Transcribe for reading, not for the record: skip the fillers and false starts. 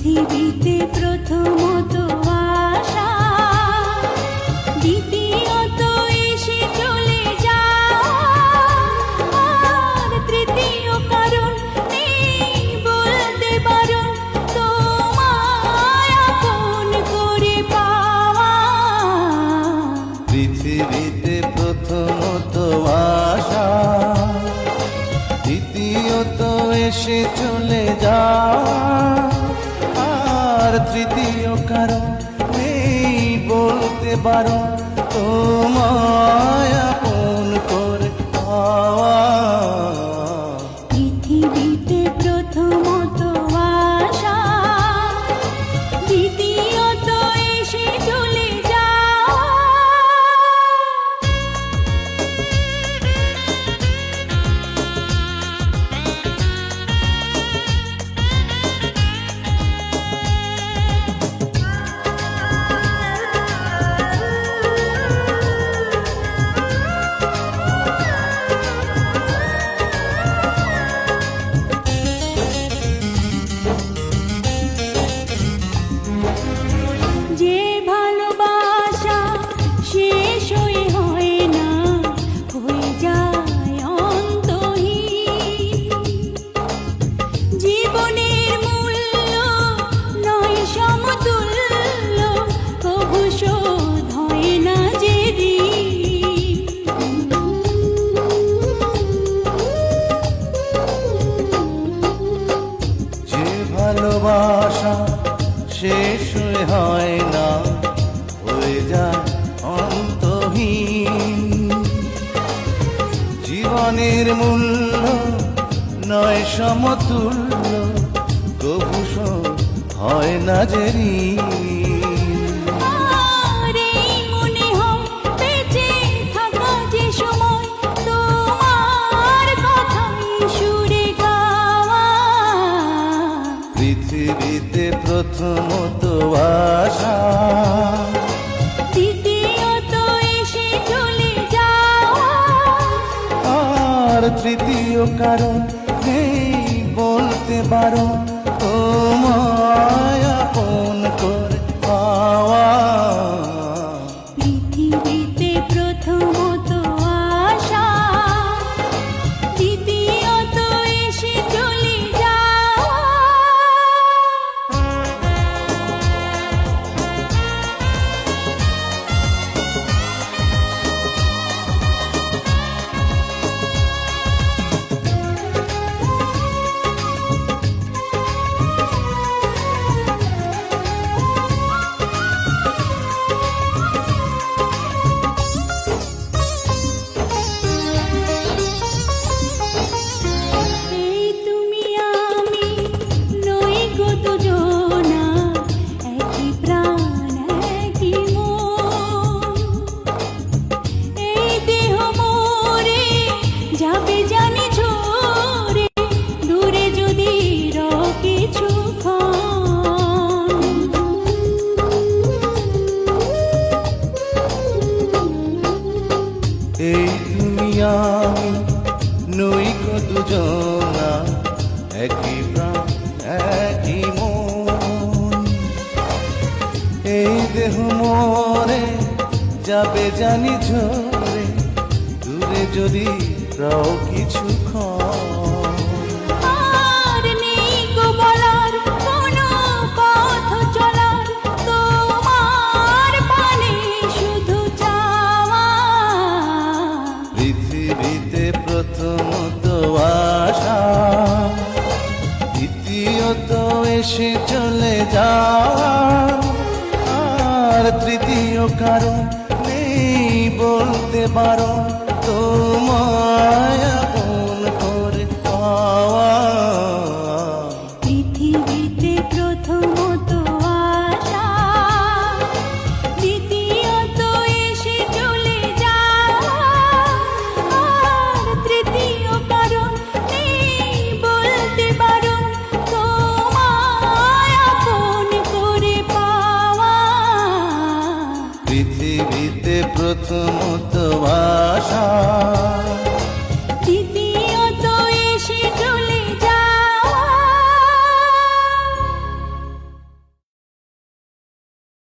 পৃথিবীতে প্রথমত আশা, দ্বিতীয়ত এসে চলে যাওয়া, আর তৃতীয় কারণ নেই বলতে বারণ, তোমায় আপন করে পাওয়া। পৃথিবীতে প্রথমত আশা, দ্বিতীয়ত এসে চলে যাওয়া, আর তৃতীয় কারণ নেই বলতে বারণ, তোমায় আপন করে পাওয়া। পৃথিবীতে প্রথমত আশা, দ্বিতীয়ত এসে চলে যাওয়া। যে ভালোবাসা শেষ হয়ে হয় না, হয়ে যায় অন্তহীন, জীবনের মূল্য নয় সমতুল্য, কভু শোধ হয় না যে ঋণ। যে ভালোবাসা শেষ হয় না, হয়ে যায় অন্তহীন, জীবনের মূল্য নয় সমতুল্য, কভু শোধ হয় না যে ঋণ। আর এই মনে হয় বেঁচে থাকা যে সময়, তোমার কথাই সুরে গাওয়া। পৃথিবীতে প্রথমত আশা, দ্বিতীয়ত এসে চলে যাওয়া, আর তৃতীয় কারণ নেই বলতে বারণ, তোমায় আপন করে পাওয়া। পৃথিবীতে প্রথমত আশা, দ্বিতীয়ত এসে চলে যাওয়া। এই তুমি আমি নই গো দুজনা, একই প্রাণ একই মন, এই দেহ মোরে যাবে জানি ঝরে, দূরে যদি রও কিছুক্ষণ। এই তুমি আমি নই গো দুজনা, একই প্রাণ একই মন, এই দেহ মরে যাবে জানি ঝরে, দূরে যদি রও কিছুক্ষণ। আর নেই গো বলার কোনো পথ চলার, তোমার পানে শুধু চাওয়া। পৃথিবীতে প্রথমত আশা, দ্বিতীয়ত এসে চলে যাওয়া, আর তৃতীয় কারণ নেই বলতে বারণ, তোমায় আপন করে পাওয়া। পৃথিবীতে প্রথমত আশা, দ্বিতীয়ত এসে চলে যাওয়া, আর তৃতীয় কারণ নেই বলতে বারণ, তোমায় আপন করে পাওয়া। পৃথিবীতে প্রথমত আশা,